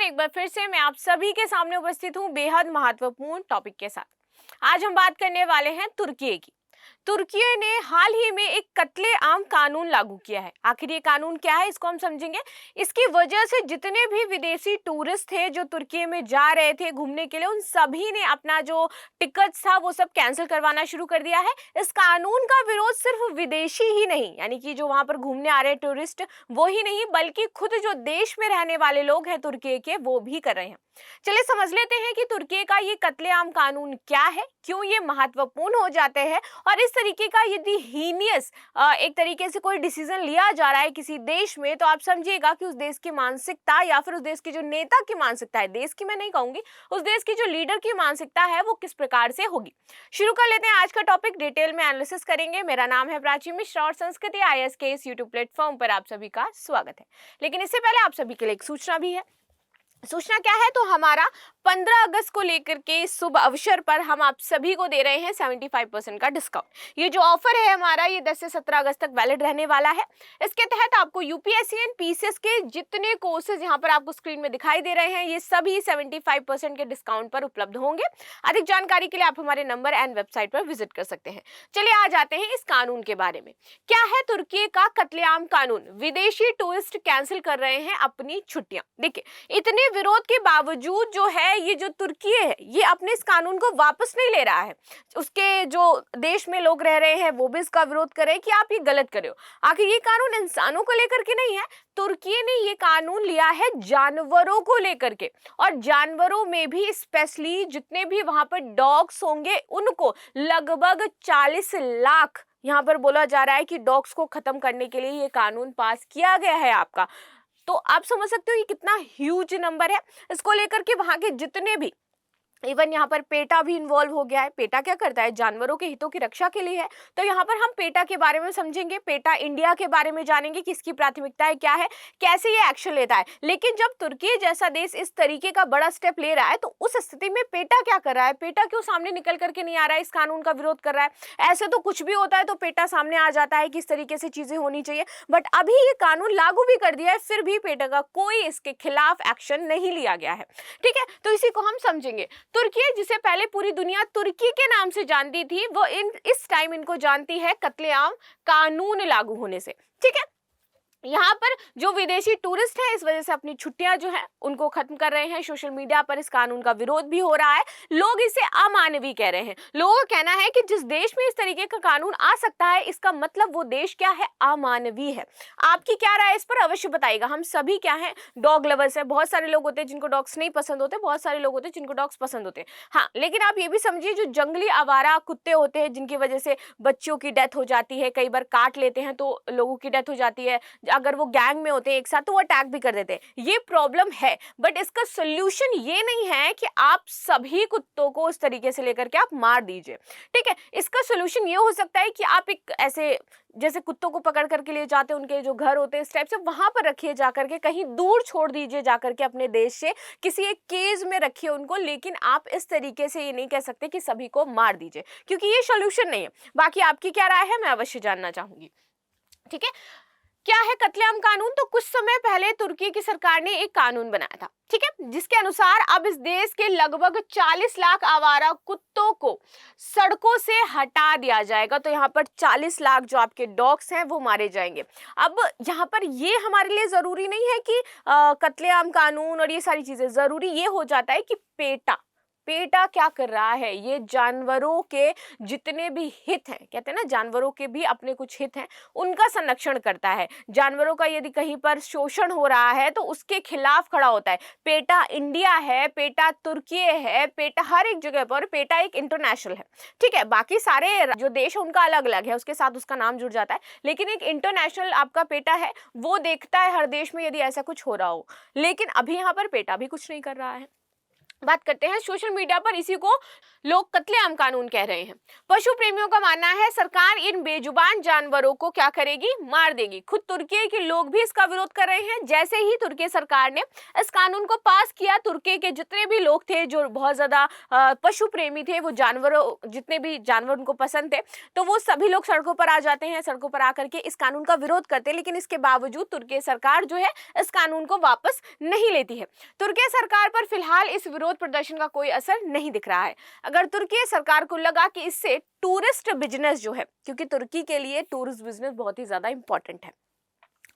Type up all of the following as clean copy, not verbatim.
एक बार फिर से मैं आप सभी के सामने उपस्थित हूँ बेहद महत्वपूर्ण टॉपिक के साथ। आज हम बात करने वाले हैं तुर्की की। तुर्की ने हाल ही में एक कत्ले-आम कानून लागू किया है। आखिर ये कानून क्या है, इसको हम समझेंगे। इसकी वजह से जितने भी विदेशी टूरिस्ट थे जो तुर्की में जा रहे थे घूमने के लिए, उन सभी ने अपना जो टिकट था वो सब कैंसिल करवाना शुरू कर दिया है। इस कानून का विरोध सिर्फ विदेशी ही नहीं, यानी कि जो वहां पर घूमने आ रहे टूरिस्ट वो ही नहीं, बल्कि खुद जो देश में रहने वाले लोग हैं तुर्की के, वो भी कर रहे हैं। चलिए समझ लेते हैं कि तुर्की का ये कत्लेआम कानून क्या है, क्यों ये महत्वपूर्ण हो जाते हैं, और इस तरीके का यदि हीनियस एक तरीके से कोई डिसीजन लिया जा रहा है किसी देश में, तो आप समझिएगा कि उस देश की मानसिकता या फिर उस देश के जो नेता की मानसिकता है, देश की मैं नहीं कहूंगी, उस देश की जो लीडर की मानसिकता है वो किस प्रकार से होगी। शुरू कर लेते हैं आज का टॉपिक, डिटेल में एनालिसिस करेंगे। मेरा नाम है प्राची मिश्रा और संस्कृति IAS के इस यूट्यूब प्लेटफॉर्म पर आप सभी का स्वागत है। लेकिन इससे पहले आप सभी के लिए एक सूचना भी है। सूचना क्या है, तो हमारा 15 अगस्त को लेकर के इस शुभ अवसर पर हम आप सभी को दे रहे हैं 75% का डिस्काउंट। ये जो ऑफर है हमारा, ये 10 से 17 अगस्त तक वैलिड रहने वाला है। इसके तहत आपको यूपीएससी एंड पीसीएस के जितने कोर्सेज यहाँ पर आपको स्क्रीन में दिखाई दे रहे हैं, ये सभी 75% के डिस्काउंट पर उपलब्ध होंगे। अधिक जानकारी के लिए आप हमारे नंबर एंड वेबसाइट पर विजिट कर सकते हैं। चलिए आ जाते हैं इस कानून के बारे में। क्या है तुर्की का कत्लेआम कानून? विदेशी टूरिस्ट कैंसिल कर रहे हैं अपनी छुट्टियां। देखिए, इतने विरोध के बावजूद जो है ये जो तुर्की है, ये अपने इस कानून को वापस नहीं ले रहा है। उसके जो देश में लोग रह रहे हैं वो भी इसका विरोध कर रहे हैं कि आप ये गलत कर रहे हो। आखिर ये कानून इंसानों को लेकर के नहीं है, तुर्की ने ये कानून लिया है जानवरों को लेकर के, और जानवरों में भी स्पेशली जितने भी वहां पर डॉग्स होंगे उनको लगभग 40 लाख यहाँ पर बोला जा रहा है कि डॉग्स को खत्म करने के लिए ये कानून पास किया गया है आपका। तो आप समझ सकते हो ये कितना ह्यूज नंबर है। इसको लेकर के वहां के जितने भी, इवन यहाँ पर पेटा भी इन्वॉल्व हो गया है। पेटा क्या करता है? जानवरों के हितों की रक्षा के लिए है। तो यहाँ पर हम पेटा के बारे में समझेंगे, पेटा इंडिया के बारे में जानेंगे कि इसकी प्राथमिकताएं क्या है, कैसे ये एक्शन लेता है। लेकिन जब तुर्की जैसा देश इस तरीके का बड़ा स्टेप ले रहा है, तो उस स्थिति में पेटा क्या कर रहा है? पेटा क्यों सामने निकल करके नहीं आ रहा है, इस कानून का विरोध कर रहा है? ऐसे तो कुछ भी होता है तो पेटा सामने आ जाता है कि इस तरीके से चीजें होनी चाहिए, बट अभी ये कानून लागू भी कर दिया है, फिर भी पेटा का कोई इसके खिलाफ एक्शन नहीं लिया गया है। ठीक है, तो इसी को हम समझेंगे। तुर्की, जिसे पहले पूरी दुनिया तुर्की के नाम से जानती थी, वो इस टाइम इनको जानती है कत्लेआम कानून लागू होने से। ठीक है, यहाँ पर जो विदेशी टूरिस्ट हैं इस वजह से अपनी छुट्टियां जो हैं उनको खत्म कर रहे हैं। सोशल मीडिया पर इस कानून का विरोध भी हो रहा है, लोग इसे अमानवीय कह रहे हैं। लोगों का कहना है कि जिस देश में इस तरीके का कानून आ सकता है, इसका मतलब वो देश क्या है? अमानवीय है। आपकी क्या राय इस पर अवश्य बताइएगा। हम सभी क्या हैं? डॉग लवर्स है। बहुत सारे लोग होते हैं जिनको डॉग्स नहीं पसंद होते, बहुत सारे लोग होते हैं जिनको डॉग्स पसंद होते हैं। हाँ, लेकिन आप ये भी समझिए, जो जंगली आवारा कुत्ते होते हैं जिनकी वजह से बच्चों की डेथ हो जाती है, कई बार काट लेते हैं तो लोगों की डेथ हो जाती है, अगर वो गैंग में होते हैं एक साथ तो वो अटैक भी कर देते हैं। ये प्रॉब्लम है, बट इसका सोल्यूशन ये नहीं है कि आप सभी कुत्तों को उस तरीके से लेकर के आप मार दीजिए। ठीक है, इसका सोल्यूशन ये हो सकता है कि आप एक ऐसे, जैसे कुत्तों को पकड़ करके ले जाते हैं उनके जो घर होते हैं इस टाइप से, वहां पर रखिए जाकर के, कहीं दूर छोड़ दीजिए जाकर के अपने देश से, किसी एक केज में रखिए उनको। लेकिन आप इस तरीके से ये नहीं कह सकते कि सभी को मार दीजिए, क्योंकि ये सोल्यूशन नहीं है। बाकी आपकी क्या राय है मैं अवश्य जानना चाहूंगी। ठीक है, क्या है कत्लेआम कानून? तो कुछ समय पहले तुर्की की सरकार ने एक कानून बनाया था, ठीक है, जिसके अनुसार अब इस देश के लगभग 40 लाख आवारा कुत्तों को सड़कों से हटा दिया जाएगा। तो यहाँ पर 40 लाख जो आपके डॉग्स हैं वो मारे जाएंगे। अब यहाँ पर ये हमारे लिए जरूरी नहीं है कि कत्लेआम कानून और ये सारी चीजें, जरूरी ये हो जाता है कि पेटा क्या कर रहा है, ये जानवरों के जितने भी हित हैं, कहते हैं ना जानवरों के भी अपने कुछ हित हैं, उनका संरक्षण करता है। जानवरों का यदि कहीं पर शोषण हो रहा है तो उसके खिलाफ खड़ा होता है। पेटा इंडिया है, पेटा तुर्की है, पेटा हर एक जगह पर, पेटा एक इंटरनेशनल है। ठीक है, बाकी सारे जो देश है उनका अलग अलग है, उसके साथ उसका नाम जुड़ जाता है, लेकिन एक इंटरनेशनल आपका पेटा है, वो देखता है हर देश में यदि ऐसा कुछ हो रहा हो। लेकिन अभी यहाँ पर पेटा भी कुछ नहीं कर रहा है। बात करते हैं सोशल मीडिया पर, इसी को लोग कत्लेआम कानून कह रहे हैं। पशु प्रेमियों का मानना है सरकार इन बेजुबान जानवरों को क्या करेगी, मार देगी। खुद तुर्की के लोग भी इसका विरोध कर रहे हैं। जैसे ही तुर्की सरकार ने इस कानून को पास किया, तुर्की के जितने भी लोग थे जो बहुत ज्यादा पशु प्रेमी थे, वो जानवरों, जितने भी जानवर उनको पसंद थे, तो वो सभी लोग सड़कों पर आ जाते हैं, सड़कों पर आकर के इस कानून का विरोध करते हैं। लेकिन इसके बावजूद तुर्की सरकार जो है इस कानून को वापस नहीं लेती है। तुर्की सरकार पर फिलहाल इस विरोध प्रदर्शन का कोई असर नहीं दिख रहा है। अगर तुर्की सरकार को लगा कि इससे टूरिस्ट बिजनेस जो है, क्योंकि तुर्की के लिए टूरिस्ट बिजनेस बहुत ही ज्यादा इंपॉर्टेंट है,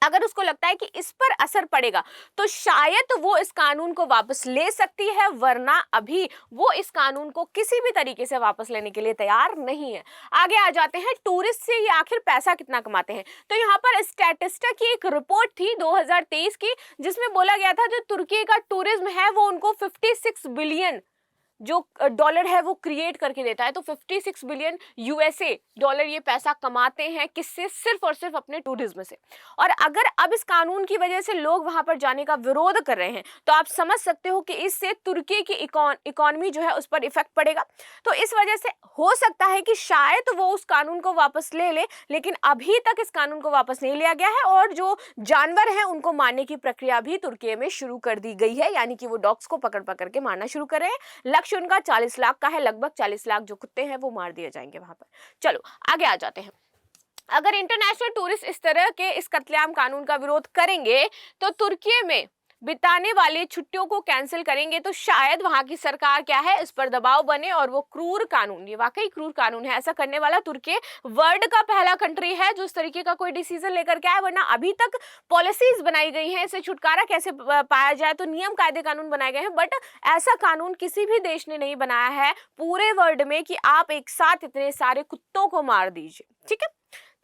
अगर उसको लगता है कि इस पर असर पड़ेगा तो शायद वो इस कानून को वापस ले सकती है, वरना अभी वो इस कानून को किसी भी तरीके से वापस लेने के लिए तैयार नहीं है। आगे आ जाते हैं, टूरिस्ट से ये आखिर पैसा कितना कमाते हैं। तो यहाँ पर स्टैटिस्टिक की एक रिपोर्ट थी 2023 की, जिसमें बोला गया था जो तुर्की का टूरिज्म है वो उनको 56 बिलियन जो डॉलर है वो क्रिएट करके देता है। तो 56 बिलियन यूएसए डॉलर ये पैसा कमाते हैं, किससे, सिर्फ और सिर्फ अपने टूरिज्म से। और अगर अब इस कानून की वजह से लोग वहां पर जाने का विरोध कर रहे हैं, तो आप समझ सकते हो कि इससे तुर्की की इकोनॉमी जो है उस पर इफेक्ट पड़ेगा। तो इस वजह से हो सकता है कि शायद वो उस कानून को वापस ले ले, लेकिन अभी तक इस कानून को वापस नहीं लिया गया है। और जो जानवर है उनको मारने की प्रक्रिया भी तुर्की में शुरू कर दी गई है, यानी कि वो डॉग्स को पकड़ पकड़ के मारना शुरू कर रहे हैं। लक्ष्य उनका 40 लाख का है, लगभग 40 लाख जो कुत्ते हैं वो मार दिए जाएंगे वहां पर। चलो आगे आ जाते हैं। अगर इंटरनेशनल टूरिस्ट इस तरह के इस कत्लेआम कानून का विरोध करेंगे, तो तुर्की में बिताने वाले छुट्टियों को कैंसिल करेंगे, तो शायद वहां की सरकार क्या है, इस पर दबाव बने और वो क्रूर कानून, ये वाकई क्रूर कानून है, ऐसा करने वाला तुर्की वर्ल्ड का पहला कंट्री है जो इस तरीके का कोई डिसीजन लेकर के आया। वरना अभी तक पॉलिसीज बनाई गई हैं, इससे छुटकारा कैसे पाया जाए, तो नियम कायदे कानून बनाए गए हैं, बट ऐसा कानून किसी भी देश ने नहीं बनाया है पूरे वर्ल्ड में कि आप एक साथ इतने सारे कुत्तों को मार दीजिए। ठीक है,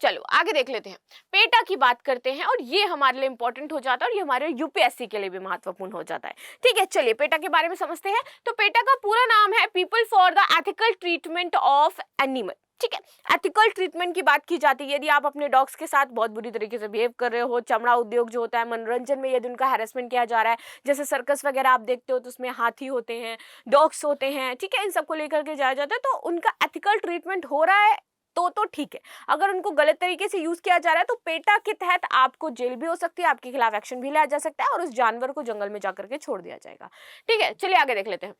चलो आगे देख लेते हैं, पेटा की बात करते हैं, और ये हमारे लिए इंपॉर्टेंट हो जाता है और ये हमारे यूपीएससी के लिए भी महत्वपूर्ण हो जाता है। ठीक है, चलिए पेटा के बारे में समझते हैं। तो पेटा का पूरा नाम है people for the ethical treatment of animal. ठीक है, एथिकल ट्रीटमेंट की बात की जाती है यदि आप अपने डॉग्स के साथ बहुत बुरी तरीके से बिहेव कर रहे हो, चमड़ा उद्योग जो होता है, मनोरंजन में यदि उनका हैरेसमेंट किया जा रहा है, जैसे सर्कस वगैरह आप देखते हो तो उसमें हाथी होते हैं, डॉग्स होते हैं, ठीक है, इन सबको लेकर के जाया जाता है, तो उनका एथिकल ट्रीटमेंट हो रहा है तो ठीक है। अगर उनको गलत तरीके से यूज किया जा रहा है तो पेटा के तहत आपको जेल भी हो सकती है, आपके खिलाफ एक्शन भी लिया जा सकता है और उस जानवर को जंगल में जाकर के छोड़ दिया जाएगा। ठीक है, चलिए आगे देख लेते हैं।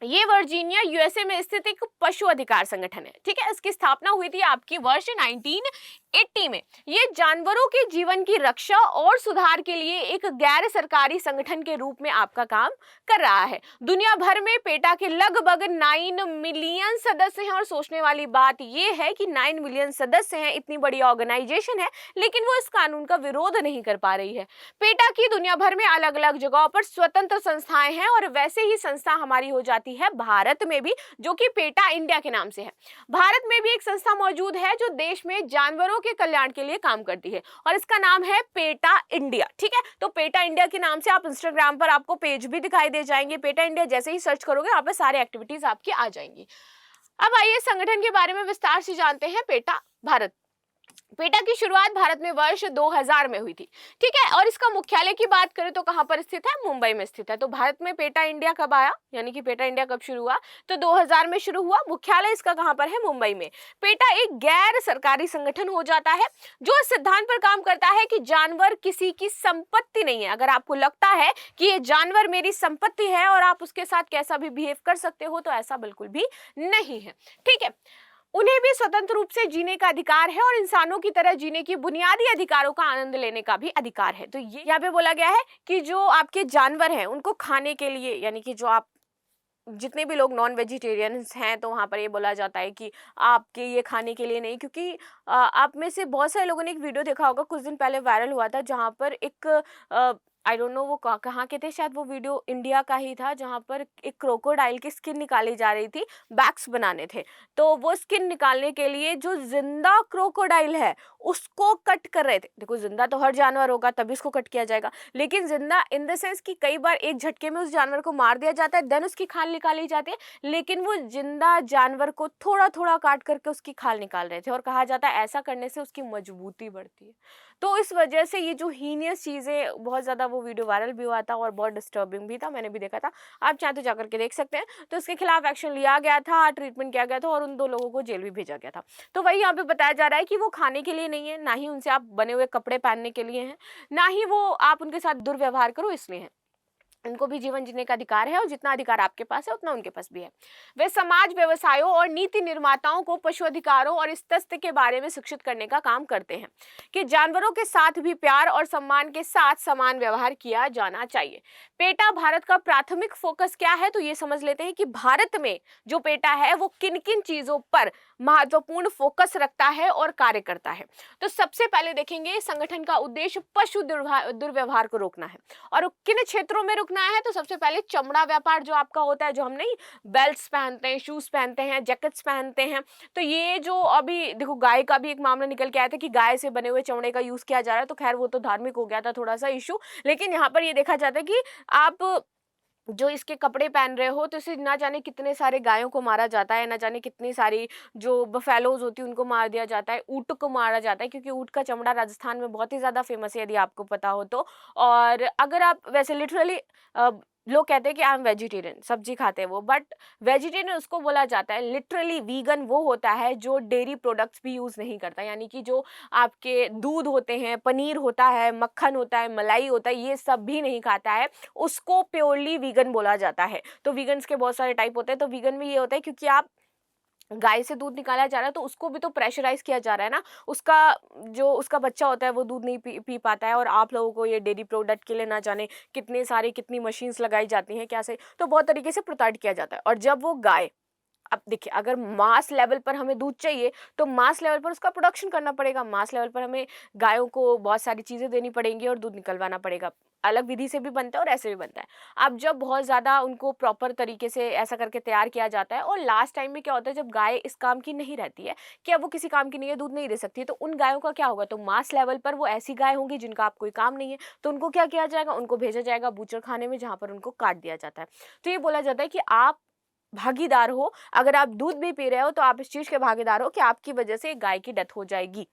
ये वर्जीनिया यूएसए में स्थित एक पशु अधिकार संगठन है। ठीक है, इसकी स्थापना हुई थी आपकी वर्ष 1980 में। ये जानवरों के जीवन की रक्षा और सुधार के लिए एक गैर सरकारी संगठन के रूप में आपका काम कर रहा है। दुनिया भर में पेटा के लगभग 9 मिलियन सदस्य हैं, और सोचने वाली बात यह है कि 9 मिलियन सदस्य हैं, इतनी बड़ी ऑर्गेनाइजेशन है, लेकिन वो इस कानून का विरोध नहीं कर पा रही है। पेटा की दुनिया भर में अलग अलग जगहों पर स्वतंत्र संस्थाएं हैं, और वैसे ही संस्था हमारी हो जाती है भारत में भी, जो कि पेटा इंडिया के नाम से है। भारत में भी एक संस्था मौजूद है जो देश में जानवरों के कल्याण के लिए काम करती है, और इसका नाम है पेटा इंडिया। ठीक है, तो पेटा इंडिया के नाम से आप इंस्टाग्राम पर आपको पेज भी दिखाई दे जाएंगे। पेटा इंडिया जैसे ही सर्च करोगे वहां पर सारी एक्टिविटीज आपकी आ जाएंगी। अब आइए संगठन के बारे में विस्तार से जानते हैं। पेटा भारत, पेटा की शुरुआत भारत में वर्ष 2000 में हुई थी। ठीक है, और इसका मुख्यालय की बात करें तो कहां पर स्थित है, मुंबई में स्थित है। तो भारत में पेटा इंडिया कब आया, यानी कि पेटा इंडिया कब शुरू हुआ, तो 2000 में शुरू हुआ। मुख्यालय इसका कहां पर है, मुंबई में। पेटा एक गैर सरकारी संगठन हो जाता है जो इस सिद्धांत पर काम करता है कि जानवर किसी की संपत्ति नहीं है। अगर आपको लगता है कि ये जानवर मेरी संपत्ति है और आप उसके साथ कैसा भी बिहेव कर सकते हो, तो ऐसा बिल्कुल भी नहीं है। ठीक है, उन्हें भी स्वतंत्र रूप से जीने का अधिकार है और इंसानों की तरह जीने की बुनियादी अधिकारों का आनंद लेने का भी अधिकार है। तो ये यहाँ पे बोला गया है कि जो आपके जानवर हैं उनको खाने के लिए, यानी कि जो आप जितने भी लोग नॉन वेजिटेरियंस हैं, तो वहाँ पर ये बोला जाता है कि आपके ये खाने के लिए नहीं, क्योंकि आप में से बहुत सारे लोगों ने एक वीडियो देखा होगा, कुछ दिन पहले वायरल हुआ था, जहाँ पर एक आई डोंट नो वो कहाँ के थे, शायद वो वीडियो इंडिया का ही था, जहाँ पर एक क्रोकोडाइल की स्किन निकाली जा रही थी, बैग्स बनाने थे। तो वो स्किन निकालने के लिए जो जिंदा क्रोकोडाइल है उसको कट कर रहे थे। देखो, जिंदा तो हर जानवर होगा तभी उसको कट किया जाएगा, लेकिन जिंदा इन द सेंस कि कई बार एक झटके में उस जानवर को मार दिया जाता है, देन उसकी खाल निकाली जाती है, लेकिन वो जिंदा जानवर को थोड़ा थोड़ा काट करके उसकी खाल निकाल रहे थे, और कहा जाता है ऐसा करने से उसकी मजबूती बढ़ती है। तो इस वजह से ये जो हीनियस चीज़ें बहुत ज़्यादा वो वो वीडियो वायरल भी हुआ था और बहुत डिस्टर्बिंग भी था, मैंने भी देखा था, आप चाहे तो जाकर के देख सकते हैं। तो उसके खिलाफ एक्शन लिया गया था, ट्रीटमेंट किया गया था और उन 2 लोगों को जेल भी भेजा गया था। तो वही यहाँ पे बताया जा रहा है कि वो खाने के लिए नहीं है, ना ही उनसे आप बने हुए कपड़े पहनने के लिए हैं, ना ही वो आप उनके साथ दुर्व्यवहार करो इसलिए हैं। उनको भी जीवन जीने का अधिकार है और जितना अधिकार आपके पास है उतना उनके पास भी है। वे समाज, व्यवसायों और नीति निर्माताओं को पशु अधिकारों और इस तथ्य के बारे में शिक्षित करने का काम करते हैं कि जानवरों के साथ भी प्यार और सम्मान के साथ समान व्यवहार किया जाना चाहिए। पेटा भारत का प्राथमिक फोकस क्या है, तो ये समझ लेते हैं कि भारत में जो पेटा है वो किन किन चीजों पर महत्वपूर्ण फोकस रखता है और कार्य करता है। तो सबसे पहले देखेंगे संगठन का उद्देश्य पशु दुर्व्यवहार को रोकना है। और किन क्षेत्रों में रुकना है, तो सबसे पहले चमड़ा व्यापार जो आपका होता है, जो हम नहीं बेल्ट्स पहनते हैं, शूज पहनते हैं, जैकेट्स पहनते हैं, तो ये जो अभी देखो गाय का भी एक मामला निकल के आया था कि गाय से बने हुए चमड़े का यूज किया जा रहा है, तो खैर वो तो धार्मिक हो गया था थोड़ा सा इशू, लेकिन यहाँ पर ये देखा जाता है कि आप जो इसके कपड़े पहन रहे हो तो इसे ना जाने कितने सारे गायों को मारा जाता है, ना जाने कितनी सारी जो बफेलोज होती है उनको मार दिया जाता है, ऊँट को मारा जाता है, क्योंकि ऊँट का चमड़ा राजस्थान में बहुत ही ज़्यादा फेमस है यदि आपको पता हो तो। और अगर आप वैसे लिटरली लोग कहते हैं कि आई एम वेजिटेरियन, सब्जी खाते हैं वो, बट वेजिटेरियन उसको बोला जाता है। लिटरली वीगन वो होता है जो डेयरी प्रोडक्ट्स भी यूज़ नहीं करता, यानी कि जो आपके दूध होते हैं, पनीर होता है, मक्खन होता है, मलाई होता है, ये सब भी नहीं खाता है, उसको प्योरली वीगन बोला जाता है। तो वीगन्स के बहुत सारे टाइप होते हैं, तो वीगन में ये होता है क्योंकि आप गाय से दूध निकाला जा रहा है तो उसको भी तो प्रेशराइज किया जा रहा है ना, उसका जो उसका बच्चा होता है वो दूध नहीं पी पाता है, और आप लोगों को ये डेयरी प्रोडक्ट के लिए ना जाने कितनी मशीन्स लगाई जाती हैं, क्या से तो बहुत तरीके से प्रोटेक्ट किया जाता है। और जब वो गाय, अब देखिए अगर मास लेवल पर हमें दूध चाहिए तो मास लेवल पर उसका प्रोडक्शन करना पड़ेगा, मास लेवल पर हमें गायों को बहुत सारी चीज़ें देनी पड़ेंगी और दूध निकलवाना पड़ेगा। अलग विधि से भी बनता है और ऐसे भी बनता है। अब जब बहुत ज़्यादा उनको प्रॉपर तरीके से ऐसा करके तैयार किया जाता है, और लास्ट टाइम में क्या होता है जब गाय इस काम की नहीं रहती है कि अब वो किसी काम की नहीं है, दूध नहीं दे सकती है, तो उन गायों का क्या होगा, तो मास लेवल पर वो ऐसी गाय होंगी जिनका आप कोई काम नहीं है, तो उनको क्या किया जाएगा, उनको भेजा जाएगा बूचर खाने में जहाँ पर उनको काट दिया जाता है। तो ये बोला जाता है कि आप भागीदार हो, अगर आप दूध भी पी रहे हो तो आप इस चीज़ के भागीदार हो कि आपकी वजह से एक गाय की डेथ हो जाएगी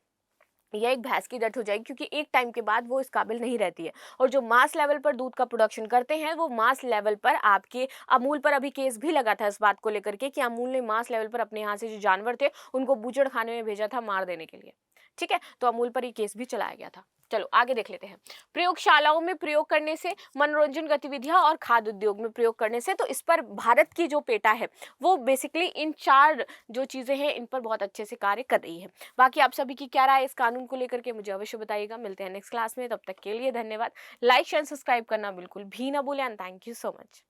या एक भैंस की डेथ हो जाएगी, क्योंकि एक टाइम के बाद वो इस काबिल नहीं रहती है। और जो मास लेवल पर दूध का प्रोडक्शन करते हैं वो मास लेवल पर आपके अमूल पर अभी केस भी लगा था इस बात को लेकर के कि अमूल ने मास लेवल पर अपने यहाँ से जो जानवर थे उनको बूचड़ खाने में भेजा था मार देने के लिए। ठीक है, तो अमूल पर ये केस भी चलाया गया था। चलो आगे देख लेते हैं। प्रयोगशालाओं में प्रयोग करने से, मनोरंजन गतिविधियां और खाद्य उद्योग में प्रयोग करने से, तो इस पर भारत की जो पेटा है वो बेसिकली इन 4 जो चीज़ें हैं इन पर बहुत अच्छे से कार्य कर रही है। बाकी आप सभी की क्या राय है इस कानून को लेकर के मुझे अवश्य बताइएगा। मिलते हैं नेक्स्ट क्लास में, तब तक के लिए धन्यवाद। लाइक शेयर सब्सक्राइब करना बिल्कुल भी ना भूलें। And thank you so much.